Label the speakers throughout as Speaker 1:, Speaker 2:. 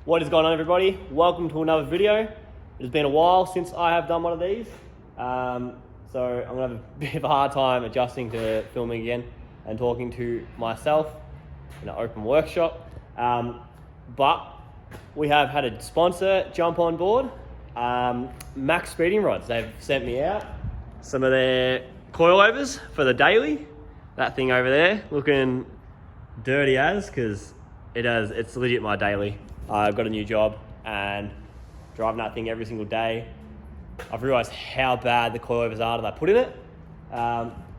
Speaker 1: What is going on, everybody? Welcome to another video. It has been a while since I have done one of these, so I'm gonna have a bit of a hard time adjusting to filming again and talking to myself in an open workshop. But we have had a sponsor jump on board, MaXpeedingRods. They've sent me out some of their coilovers for the daily. That thing over there looking dirty as, because it's legit my daily. I've got a new job and driving that thing every single day. I've realised how bad the coilovers are that I put in it.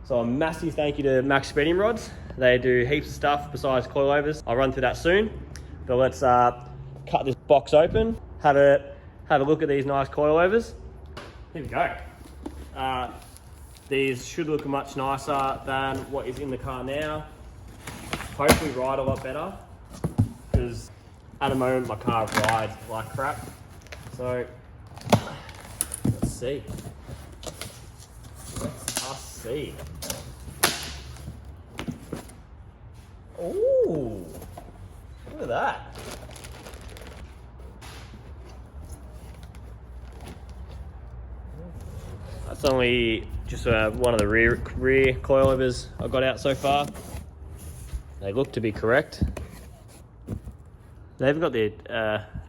Speaker 1: So a massive thank you to MaXpeedingRods. They do heaps of stuff besides coilovers. I'll run through that soon. But let's cut this box open, have a look at these nice coilovers. Here we go. These should look much nicer than what is in the car now. Hopefully ride a lot better, because at the moment my car rides like crap. So let's see. Let's us see. Ooh, look at that. That's only just one of the rear coilovers I've got out so far. They look to be correct. They even got the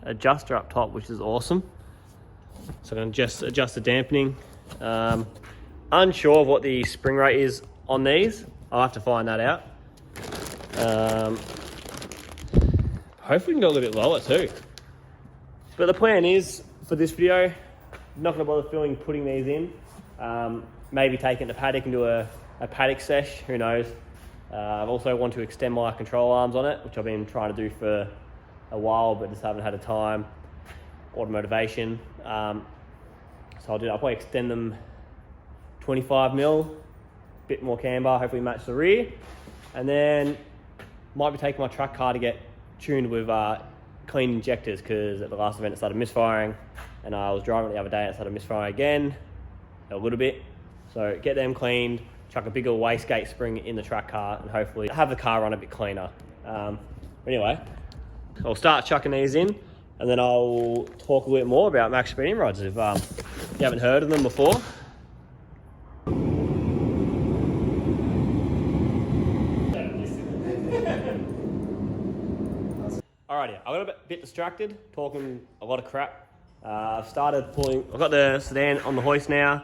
Speaker 1: adjuster up top, which is awesome. So I'm going to just adjust the dampening. Unsure of what the spring rate is on these. I'll have to find that out. Hopefully we can go a little bit lower too. But the plan is, for this video, I'm not going to bother putting these in. Maybe take it to paddock and do a paddock sesh, who knows. I've also want to extend my control arms on it, which I've been trying to do for a while, but just haven't had a time or motivation. So I'll do that. I'll probably extend them 25 mil, bit more camber, hopefully match the rear. And then might be taking my truck car to get tuned with clean injectors, because at the last event it started misfiring, and I was driving it the other day and it started misfiring again a little bit. So get them cleaned, chuck a bigger wastegate spring in the track car, and hopefully have the car run a bit cleaner. Anyway, I'll start chucking these in, and then I'll talk a little bit more about MaXpeedingRods if you haven't heard of them before. Alrighty, I got a bit distracted, talking a lot of crap. I've got the sedan on the hoist now,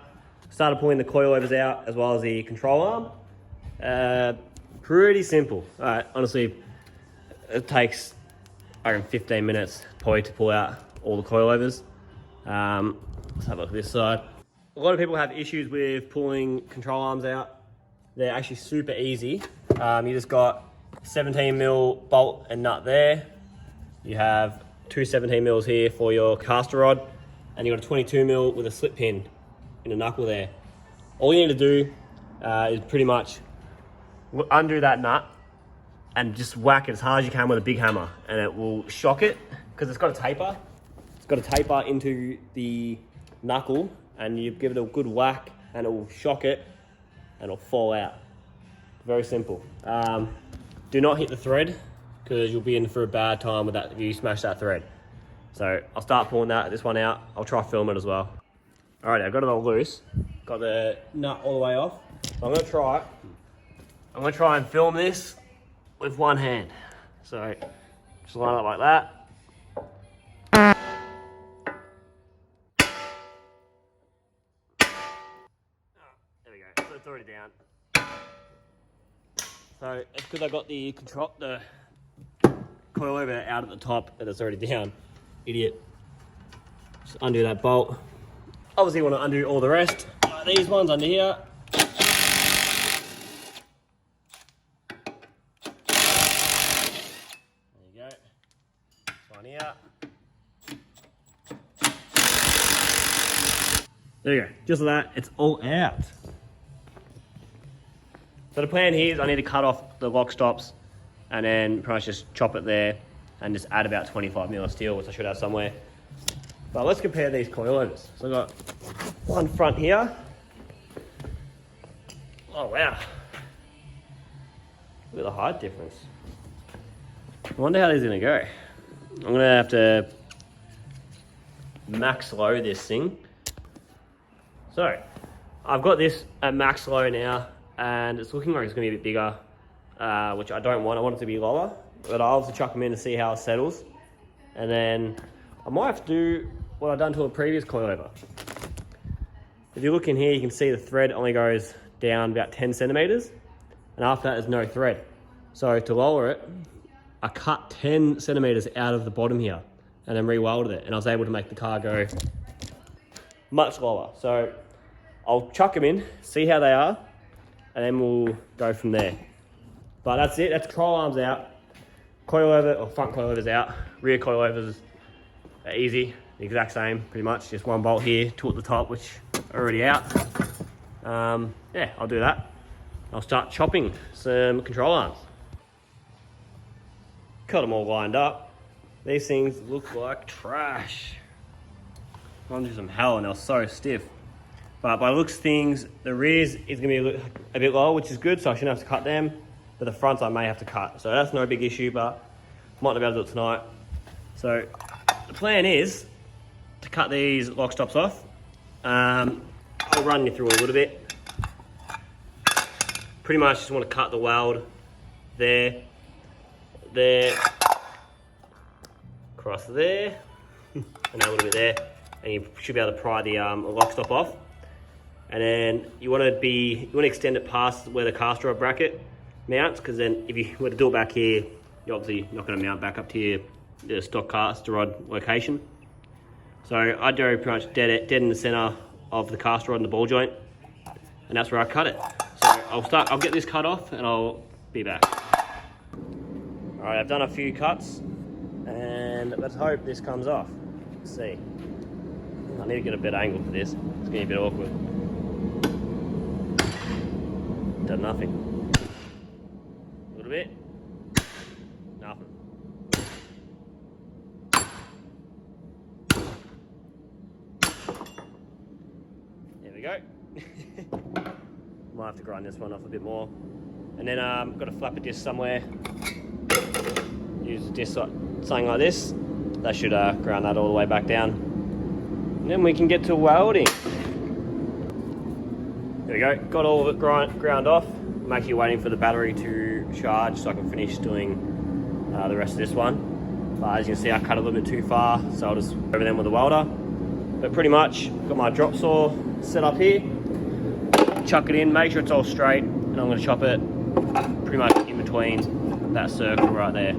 Speaker 1: started pulling the coilovers out as well as the control arm. Pretty simple. Alright, honestly, it takes, I reckon, 15 minutes probably to pull out all the coilovers. Let's have a look at this side. A lot of people have issues with pulling control arms out. They're actually super easy. You just got 17 mil bolt and nut there. You have two 17 mils here for your caster rod, and you got a 22 mil with a slip pin in the knuckle there. All you need to do is pretty much undo that nut and just whack it as hard as you can with a big hammer, and it will shock it, because it's got a taper. It's got a taper into the knuckle, and you give it a good whack and it will shock it and it'll fall out. Very simple. Do not hit the thread, because you'll be in for a bad time with that if you smash that thread. So I'll start pulling this one out. I'll try film it as well. Alright, I've got it all loose. Got the nut all the way off. So I'm gonna try and film this with one hand. So just line it up like that. There we go. So it's already down. So it's because I got the coilover out at the top and it's already down. Idiot. Just undo that bolt. Obviously you want to undo all the rest. These ones under here. There you go. This one here. There you go. Just like that, it's all out. So the plan here is I need to cut off the lock stops and then pretty much just chop it there and just add about 25 mil of steel, which I should have somewhere. But let's compare these coilovers. So I've got one front here. Oh wow. Look at the height difference. I wonder how these are gonna go. I'm gonna have to max low this thing. So I've got this at max low now, and it's looking like it's gonna be a bit bigger, which I don't want. I want it to be lower, but I'll have to chuck them in to see how it settles. And then I might have to do what I've done to a previous coilover. If you look in here, you can see the thread only goes down about 10 centimeters, and after that, there's no thread. So to lower it, I cut 10 centimeters out of the bottom here and then re-welded it, and I was able to make the car go much lower. So I'll chuck them in, see how they are, and then we'll go from there. But that's it, that's control arms out, coilover or front coilovers out, rear coilovers are easy, the exact same pretty much, just one bolt here, two at the top, which are already out. Yeah, I'll do that. I'll start chopping some control arms. Got them all lined up. These things look like trash. Run through some hell and they're so stiff. But by the looks of things, the rears is going to be a bit lower, which is good, so I shouldn't have to cut them. But the fronts I may have to cut. So that's no big issue, but might not be able to do it tonight. So the plan is to cut these lock stops off. I'll run you through a little bit. Pretty much just want to cut the weld there, across there, and a little bit there, and you should be able to pry the lock stop off. And then you want to extend it past where the cast rod bracket mounts, because then if you were to do it back here, you're obviously not going to mount back up to your stock cast rod location. So I do pretty much dead in the center of the cast rod and the ball joint, and that's where I cut it. So I'll get this cut off and I'll be back. All right, I've done a few cuts, and let's hope this comes off. Let's see. I need to get a better angle for this. It's getting a bit awkward. Done nothing. A little bit. Nothing. There we go. Might have to grind this one off a bit more. And then got a flapper disc somewhere. Use a disc something like this. That should ground that all the way back down. And then we can get to welding. There we go, got all of it ground off. I'm actually waiting for the battery to charge so I can finish doing the rest of this one. But as you can see, I cut a little bit too far, so I'll just over them with a welder. But pretty much, got my drop saw set up here. Chuck it in, make sure it's all straight, and I'm going to chop it pretty much in between that circle right there.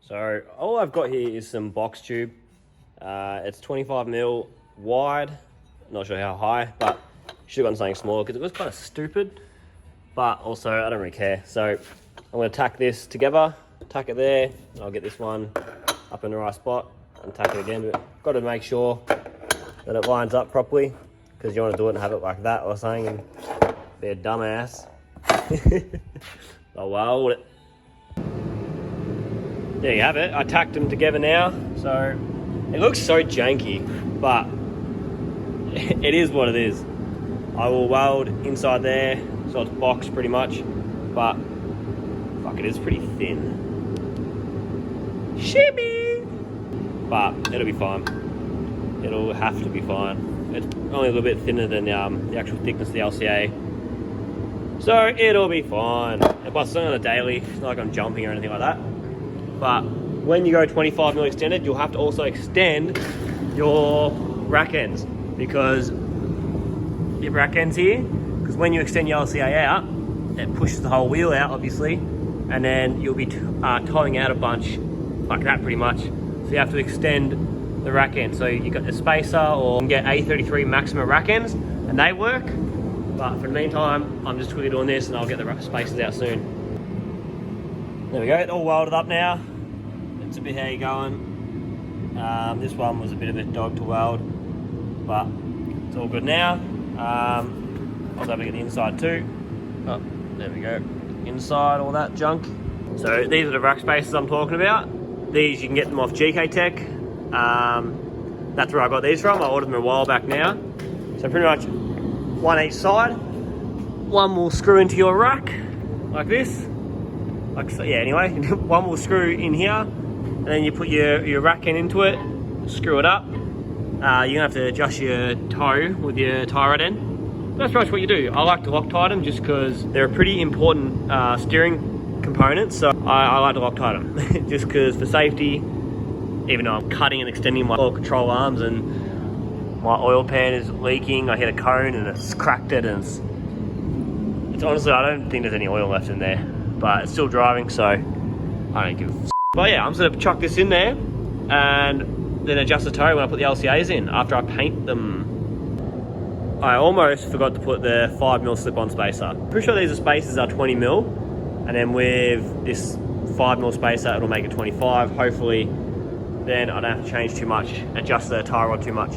Speaker 1: So all I've got here is some box tube. It's 25mm wide. Not sure how high, but should have gotten something smaller because it was kind of stupid. But also, I don't really care. So I'm going to tack this together, tack it there. And I'll get this one up in the right spot and tack it again. But got to make sure that it lines up properly, because you want to do it and have it like that or something and be a dumbass. Oh well, it. There you have it. I tacked them together now, so it looks so janky, but it is what it is. I will weld inside there, so it's boxed pretty much, but fuck, it is pretty thin. Shimmy! But it'll be fine. It'll have to be fine. It's only a little bit thinner than the actual thickness of the LCA, so it'll be fine. Plus, it's not on a daily. It's not like I'm jumping or anything like that. But when you go 25mm extended, you'll have to also extend your rack ends, because your rack ends here, because when you extend your LCA out, it pushes the whole wheel out, obviously, and then you'll be towing out a bunch like that pretty much. So you have to extend the rack end. So you got the spacer, or you can get R33 maximum rack ends, and they work. But for the meantime, I'm just quickly doing this, and I'll get the spacers out soon. There we go, it's all welded up now. It's a bit how you're going. This one was a bit of a dog to weld, but it's all good now. I was able to get the inside too. Oh, there we go. inside, all that junk. So these are the rack spaces I'm talking about. These, you can get them off GK Tech. That's where I got these from. I ordered them a while back now. So pretty much one each side. One will screw into your rack like this. Like so, yeah, anyway. One will screw in here, and then you put your rack end into it, screw it up. You're gonna have to adjust your toe with your tie rod end. That's pretty much what you do. I like to Loctite them just because they're a pretty important steering component. So I like to Loctite them just because for safety. Even though I'm cutting and extending my oil control arms and my oil pan is leaking, I hit a cone and it's cracked it, and it's honestly, I don't think there's any oil left in there, but it's still driving, so I don't give a f. But yeah, I'm just gonna chuck this in there and then adjust the toe when I put the LCAs in after I paint them. I almost forgot to put the 5mm slip-on spacer. Pretty sure these are spacers are 20mm, and then with this 5mm spacer, it'll make it 25, hopefully. Then I don't have to change too much, adjust the tie rod too much.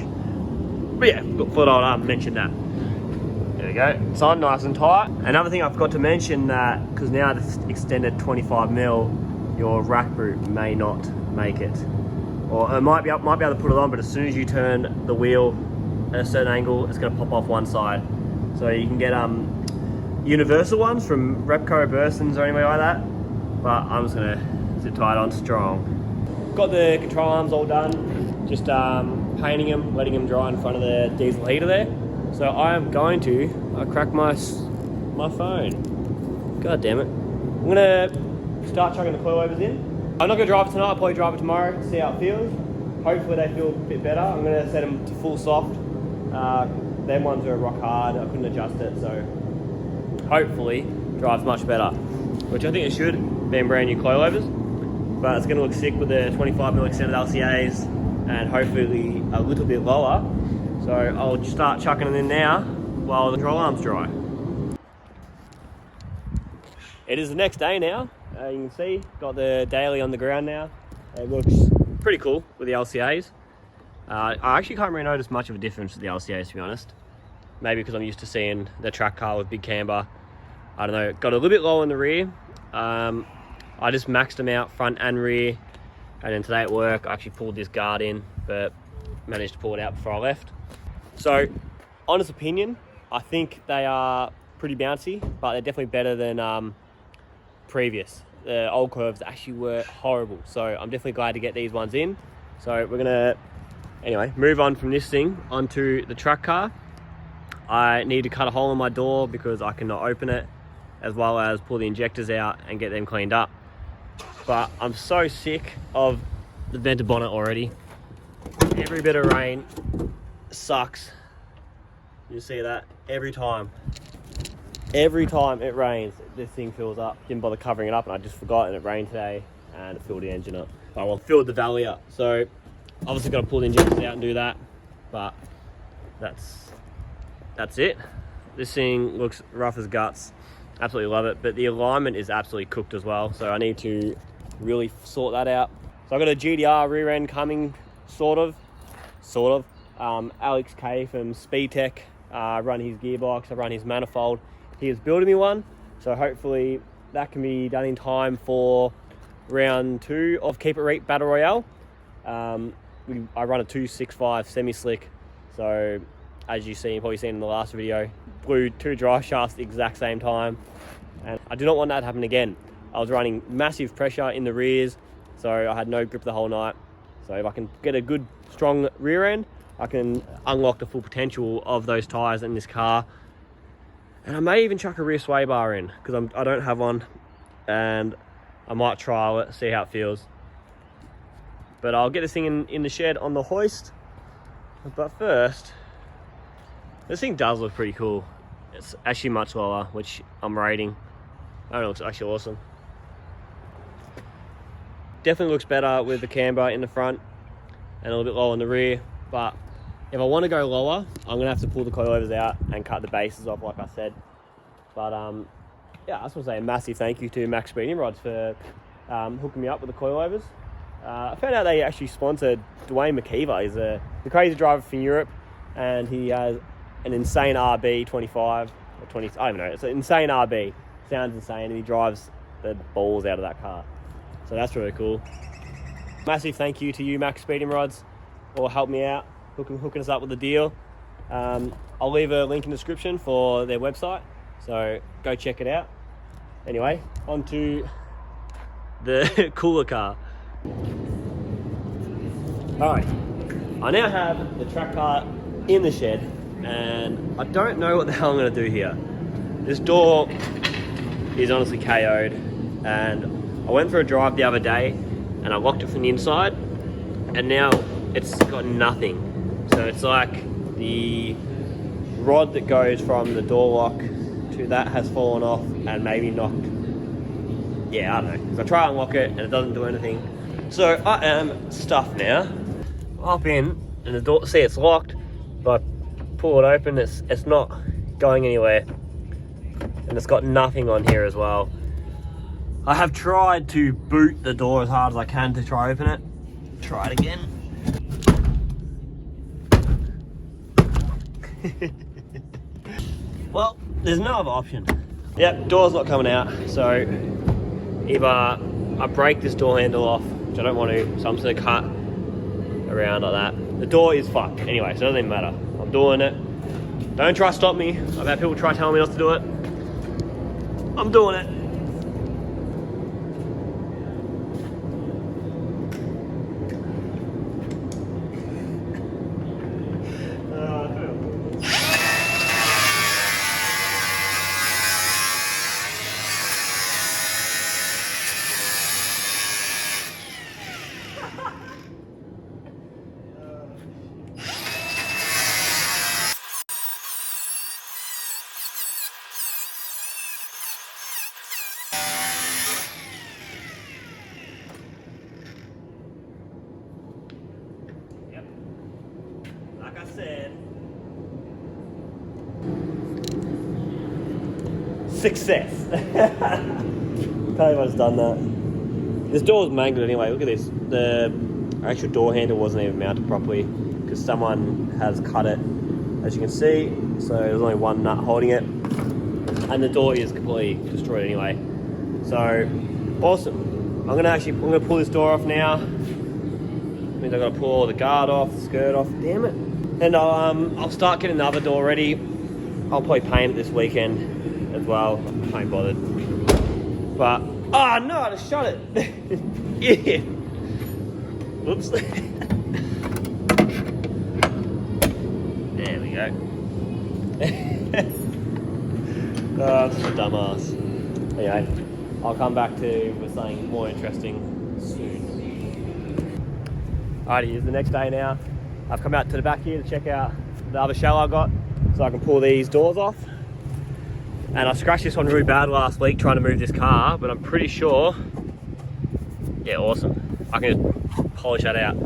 Speaker 1: But yeah, thought I'd mention that. There we go, it's on nice and tight. Another thing I forgot to mention, that because now it's extended 25mm, your rack boot may not make it. Or it might be able to put it on, but as soon as you turn the wheel at a certain angle, it's gonna pop off one side. So you can get universal ones from Repco, Bursons or anywhere like that. But I'm just gonna zip tie it on strong. Got the control arms all done, just painting them, letting them dry in front of the diesel heater there. So I am going to crack my phone. God damn it. I'm gonna start chucking the coilovers in. I'm not gonna drive it tonight, I'll probably drive it tomorrow, see how it feels. Hopefully they feel a bit better. I'm gonna set them to full soft. Them ones are rock hard, I couldn't adjust it, so hopefully drives much better. Which I think it should, being brand new coilovers. But it's going to look sick with the 25mm extended LCAs and hopefully a little bit lower. So I'll start chucking them in now while the control arm's dry. It is the next day now. You can see, got the daily on the ground now. It looks pretty cool with the LCAs. I actually can't really notice much of a difference with the LCAs, to be honest. Maybe because I'm used to seeing the track car with big camber. I don't know, got a little bit low in the rear. I just maxed them out front and rear, and then today at work I actually pulled this guard in, but managed to pull it out before I left. So, honest opinion, I think they are pretty bouncy, but they're definitely better than previous. The old curves actually were horrible, so I'm definitely glad to get these ones in. So we're gonna, anyway, move on from this thing onto the track car. I need to cut a hole in my door because I cannot open it, as well as pull the injectors out and get them cleaned up. But I'm so sick of the venter bonnet already. Every bit of rain sucks. You see that every time. Every time it rains, this thing fills up. Didn't bother covering it up, and I just forgot, and it rained today and it filled the engine up. Oh well, filled the valley up. So obviously got to pull the injectors out and do that. But that's it. This thing looks rough as guts. Absolutely love it, but the alignment is absolutely cooked as well, so I need to really sort that out. So I've got a GDR rear end coming, sort of. Alex K from Speed Tech, run his gearbox, I run his manifold. He is building me one, so hopefully that can be done in time for round 2 of Keep It Reap Battle Royale. I run a 265 semi-slick, so as you've probably seen in the last video, blew 2 drive shafts at the exact same time, and I do not want that to happen again. I was running massive pressure in the rears, so I had no grip the whole night. So if I can get a good strong rear end, I can unlock the full potential of those tyres in this car. And I may even chuck a rear sway bar in, because I don't have one, and I might trial it, see how it feels. But I'll get this thing in the shed on the hoist. But first, this thing does look pretty cool. It's actually much lower, which I'm rating. I don't know, it looks actually awesome. Definitely looks better with the camber in the front and a little bit lower in the rear. But if I want to go lower, I'm gonna have to pull the coilovers out and cut the bases off, like I said. But yeah, I just want to say a massive thank you to MaXpeedingRods for hooking me up with the coilovers. I found out they actually sponsored Dwayne McKeever. He's a crazy driver from Europe, and he has an insane RB 25 or 20. I don't know. It's an insane RB. sounds insane, and he drives the balls out of that car. So that's really cool. Massive thank you to you, MaXpeedingRods, for helping me out, hooking us up with the deal. I'll leave a link in the description for their website, so go check it out. Anyway, on to the cooler car. Alright, I now have the track car in the shed, and I don't know what the hell I'm going to do here. This door is honestly KO'd, and I went for a drive the other day and I locked it from the inside, and now it's got nothing. So it's like the rod that goes from the door lock to that has fallen off and maybe knocked. Yeah, I don't know, because I try to unlock it and it doesn't do anything. So I am stuffed now. Hop in and the door, see, it's locked, but pull it open, it's not going anywhere, and it's got nothing on here as well. I have tried to boot the door as hard as I can to try open it. Try it again. Well, there's no other option. Yep, door's not coming out, so either I break this door handle off, which I don't want to, so I'm just gonna cut around like that. The door is fucked anyway, so it doesn't even matter. I'm doing it. Don't try to stop me. I've had people try telling me not to do it. I'm doing it. Like I said, success. Tell you what's done that. This door's mangled anyway. Look at this. The actual door handle wasn't even mounted properly because someone has cut it, as you can see. So there's only one nut holding it, and the door is completely destroyed anyway. So awesome. I'm gonna pull this door off now. Means I've got to pull all the guard off, the skirt off. Damn it. And I'll start getting the other door ready. I'll probably paint it this weekend as well. I ain't bothered. But, oh no, I just shut it. Yeah. Whoops. There we go. Oh, such a dumbass. Anyway, I'll come back to with something more interesting soon. Alrighty, it's the next day now. I've come out to the back here to check out the other shell I got so I can pull these doors off. And I scratched this one really bad last week trying to move this car, but I'm pretty sure, yeah, awesome. I can just polish that out.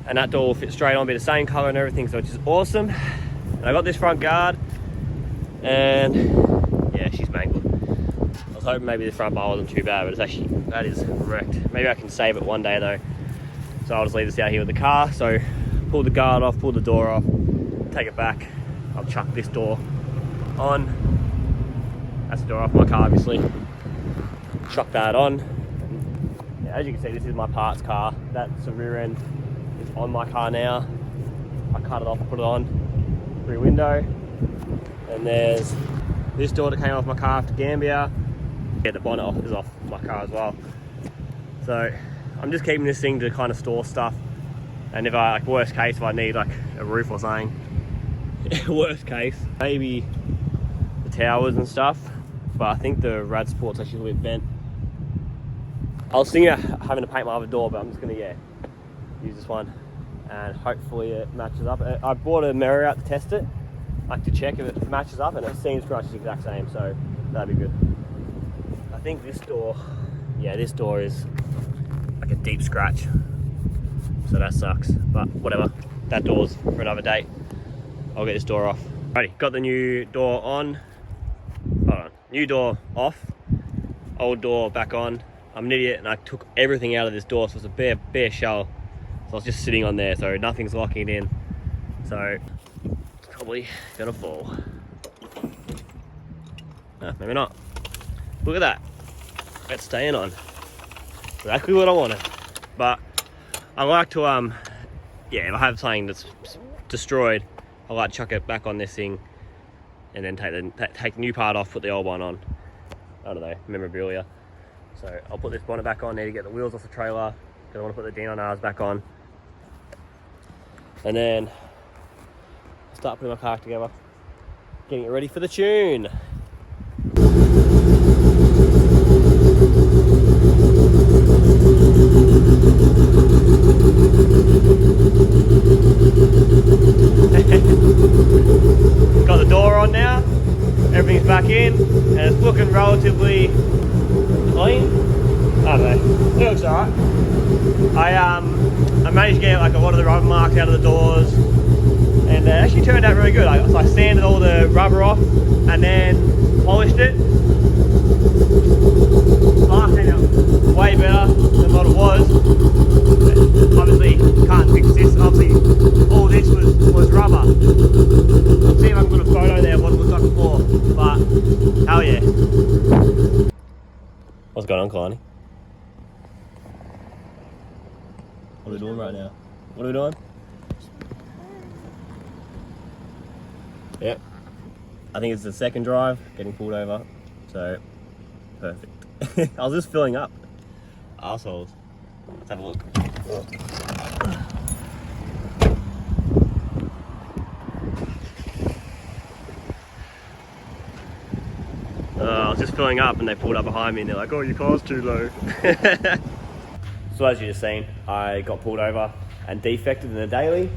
Speaker 1: And that door will fit straight on, be the same color and everything, so it's just awesome. And I got this front guard, and yeah, she's mangled. I was hoping maybe the front bar wasn't too bad, but it's actually, that is wrecked. Maybe I can save it one day though. So I'll just leave this out here with the car. So pull the guard off, pull the door off, take it back. I'll chuck this door on. That's the door off my car, obviously. Chuck that on. Yeah, as you can see, this is my parts car. That's the rear end is on my car now. I cut it off, put it on, rear window. And there's this door that came off my car after Gambia. Yeah, the bonnet is off my car as well. So I'm just keeping this thing to kind of store stuff, and if I, like, worst case, if I need like a roof or something, worst case, maybe the towers and stuff, but I think the rad support's actually a little bit bent. I was thinking of having to paint my other door, but I'm just gonna, yeah, use this one, and hopefully it matches up. I bought a mirror out to test it, like to check if it matches up, and it seems pretty much the exact same, so that'd be good. I think this door, yeah, this door is like a deep scratch, so that sucks, but whatever, that door's for another day. I'll get this door off. Alrighty, got the new door on. Hold on, new door off, old door back on. I'm an idiot and I took everything out of this door, so it's a bare shell, so I was just sitting on there, so nothing's locking it in, so it's probably gonna fall. No, maybe not. Look at that. It's staying on. Exactly what I wanted. But I like to, yeah, if I have something that's destroyed, I like to chuck it back on this thing and then take the new part off, put the old one on. I don't know, memorabilia. So I'll put this bonnet back on, need to get the wheels off the trailer because I want to put the D9Rs back on. And then start putting my car together, getting it ready for the tune. Got the door on now, everything's back in, and it's looking relatively clean. I don't know, it looks alright. I managed to get like a lot of the rubber marks out of the doors, and it actually turned out really good. So I sanded all the rubber off and then polished it. Car came out way better than what it was. But obviously, can't fix this. Obviously, all this was rubber. I'll see if I can put a photo there of what it looked like before. But hell yeah! What's going on, Kalani? What are we doing right now? What are we doing? Yep. I think it's the second drive, getting pulled over. So, perfect. I was just filling up. Arseholes. Let's have a look. I was just filling up and they pulled up behind me and they're like, oh, your car's too low. So as you just seen, I got pulled over and defected in the daily.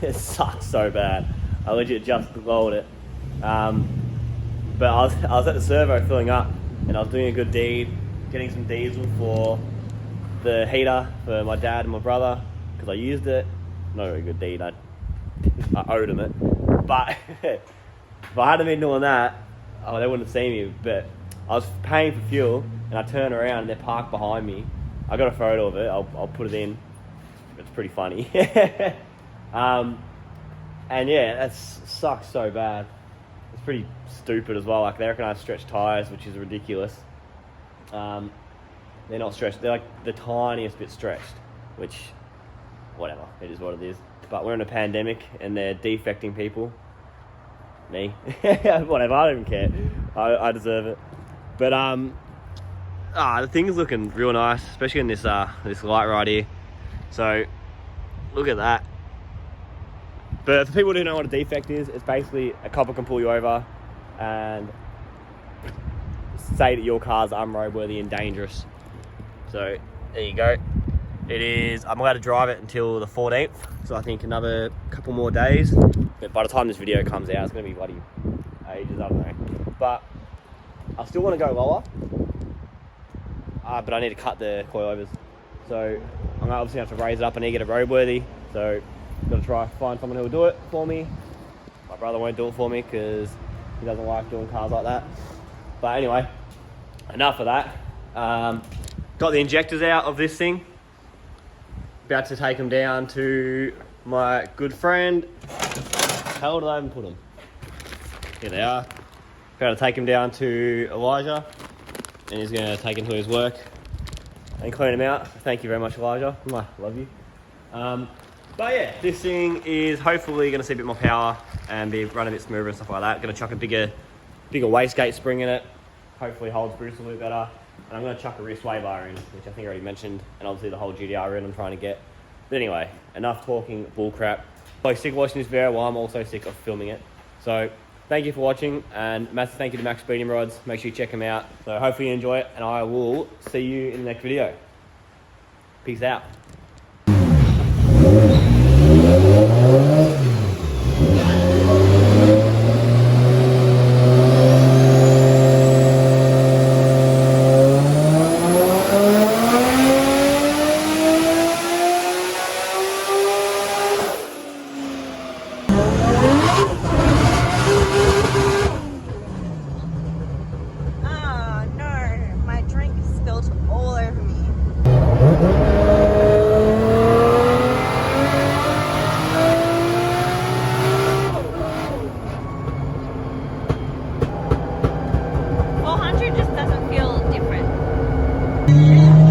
Speaker 1: It sucks so bad. I legit just rolled it. But I was at the servo filling up and I was doing a good deed, getting some diesel for the heater for my dad and my brother because I used it. Not a very good deed, I owed them it. But if I hadn't been doing that, oh, they wouldn't have seen me. But I was paying for fuel and I turned around and they're parked behind me. I got a photo of it, I'll put it in. It's pretty funny. And yeah, that sucks so bad. It's pretty stupid as well. Like they reckon I have stretched tyres, which is ridiculous. They're not stretched. They're like the tiniest bit stretched, which, whatever. It is what it is. But we're in a pandemic and they're defecting people. Me. Whatever, I don't even care. I deserve it. But the thing is looking real nice, especially in this this light right here. So look at that. But for people who don't know what a defect is, it's basically a copper can pull you over and say that your car's unroadworthy and dangerous. So there you go. It is, I'm allowed to drive it until the 14th. So I think another couple more days. But by the time this video comes out, it's gonna be bloody ages, I don't know. But I still wanna go lower. But I need to cut the coilovers. So I'm gonna obviously have to raise it up. I need to get it roadworthy. So I've got to try find someone who will do it for me. My brother won't do it for me because he doesn't like doing cars like that. But anyway, enough of that. Got the injectors out of this thing. About to take them down to my good friend. How did I even put them? Here they are. About to take them down to Elijah. And he's going to take them to his work and clean them out. Thank you very much, Elijah. I love you. But yeah, this thing is hopefully going to see a bit more power and run a bit smoother and stuff like that. Going to chuck a bigger wastegate spring in it. Hopefully holds Bruce a little bit better. And I'm going to chuck a rear sway bar in, which I think I already mentioned. And obviously the whole GDR in I'm trying to get. But anyway, enough talking bull crap. I'm sick of watching this video while I'm also sick of filming it. So thank you for watching, and massive thank you to MaXpeedingRods. Make sure you check them out. So hopefully you enjoy it, and I will see you in the next video. Peace out.
Speaker 2: Oh no, my drink spilled all over me. Yeah.